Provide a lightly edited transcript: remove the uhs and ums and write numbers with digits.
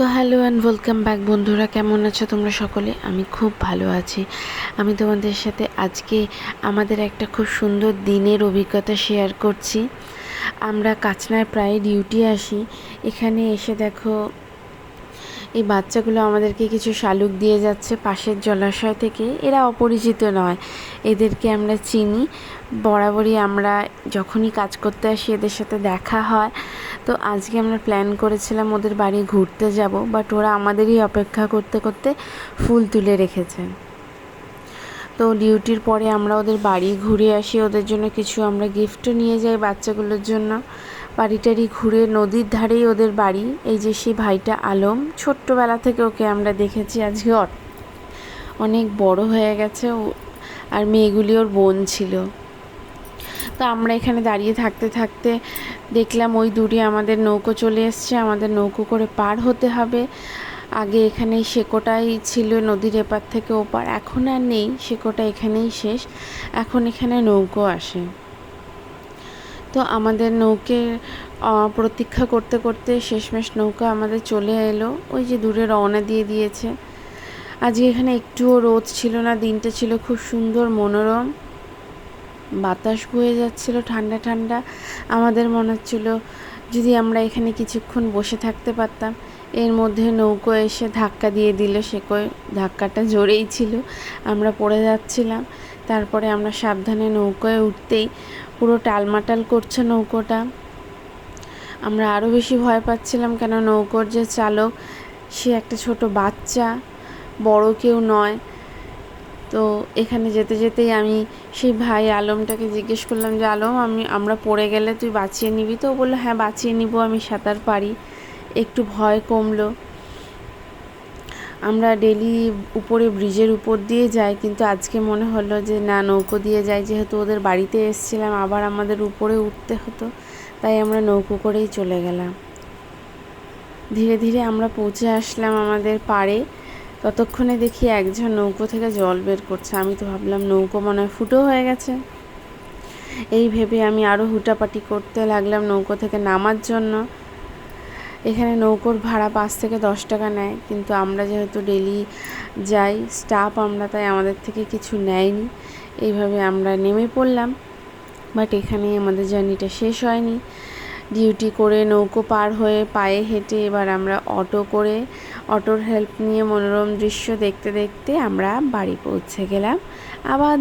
তো hello and welcome back বন্ধুরা, কেমন আছো তোমরা সকলে? আমি খুব ভালো আছি। আমি তোমাদের সাথে আজকে আমাদের একটা খুব সুন্দর দিনের অভিজ্ঞতা শেয়ার করছি। আমরা কাচনার প্রায় ডিউটি আসি। এখানে এসে দেখো এই বাচ্চাগুলো আমাদেরকে কিছু শালুক দিয়ে যাচ্ছে পাশের জলাশয় থেকে। এরা অপরিচিত নয়, এদেরকে আমরা চিনি। বরাবরই আমরা যখনই কাজ করতে আসি এদের সাথে দেখা হয়। তো আজকে আমরা প্ল্যান করেছিলাম ওদের বাড়ি ঘুরতে যাব, বাট ওরা আমাদেরই অপেক্ষা করতে করতে ফুল তুলে রেখেছে। তো ডিউটির পরে আমরা ওদের বাড়ি ঘুরে আসি, ওদের জন্য কিছু আমরা গিফটও নিয়ে যাই বাচ্চাগুলোর জন্য। বাড়িটারি ঘুরে নদীর ধারেই ওদের বাড়ি। এই যে সেই ভাইটা আলম, ছোট্টবেলা থেকে ওকে আমরা দেখেছি, আজকে অনেক বড় হয়ে গেছে। আর মেয়েগুলি ওর বোন ছিল। তো আমরা এখানে দাঁড়িয়ে থাকতে থাকতে দেখলাম ওই দূরে আমাদের নৌকো চলে এসছে। আমাদের নৌকো করে পার হতে হবে। আগে এখানে সেকোটাই ছিল নদীর এপার থেকে ওপার, এখন আর নেই, সেকোটা এখানেই শেষ। এখন এখানে নৌকো আসে। তো আমাদের নৌকে প্রতীক্ষা করতে করতে শেষমেশ নৌকা আমাদের চলে এলো। ওই যে দূরে রওনা দিয়ে দিয়েছে। আজকে এখানে একটুও রোদ ছিল না, দিনটা ছিল খুব সুন্দর মনোরম। বাতাস বয়ে যাচ্ছিল ঠান্ডা ঠান্ডা। আমাদের মনে হচ্ছিল যদি আমরা এখানে কিছুক্ষণ বসে থাকতে পারতাম। এর মধ্যে নৌকো এসে ধাক্কা দিয়ে দিল। ধাক্কাটা জোরেই ছিল, আমরা পড়ে যাচ্ছিলাম। তারপরে আমরা সাবধানে নৌকোয় উঠতেই পুরো টালমাটাল করছে নৌকোটা। আমরা আরও বেশি ভয় পাচ্ছিলাম, কেন নৌকোর যে চালক সে একটা ছোট বাচ্চা, বড় কেউ নয়। তো এখানে যেতে যেতেই আমি সেই ভাই আলমটাকে জিজ্ঞেস করলাম যে আলম, আমরা পড়ে গেলে তুই বাঁচিয়ে নিবি তো? ও বললো হ্যাঁ বাঁচিয়ে নিব, আমি সাঁতার পারি। একটু ভয় কমলো। আমরা ডেলি উপরে ব্রিজের উপর দিয়ে যাই, কিন্তু আজকে মনে হলো যে না, নৌকো দিয়ে যাই। যেহেতু ওদের বাড়িতে এসেছিলাম, আবার আমাদের উপরে উঠতে হতো, তাই আমরা নৌকো করেই চলে গেলাম। ধীরে ধীরে আমরা পৌঁছে আসলাম আমাদের পাড়ে। ততক্ষণে দেখি একজন নৌকো থেকে জল বের করছে। আমি তো ভাবলাম নৌকো মনে হয় ফুটো হয়ে গেছে। এই ভেবে আমি আরও হুটাপাটি করতে লাগলাম নৌকো থেকে নামার জন্য। এখানে নৌকোর ভাড়া 5 থেকে 10 টাকা নেয়, কিন্তু আমরা যেহেতু ডেলি যাই স্টাফ আমরা, তাই আমাদের থেকে কিছু নেয়নি। এইভাবে আমরা নেমে পড়লাম। বাট এখানেই আমাদের জার্নিটা শেষ হয়নি। ডিউটি করে নৌকো পার হয়ে পায়ে হেঁটে এবার আমরা অটোর হেল্প নিয়ে মনোরম দৃশ্য দেখতে দেখতে আমরা বাড়ি পৌঁছে গেলাম। আবার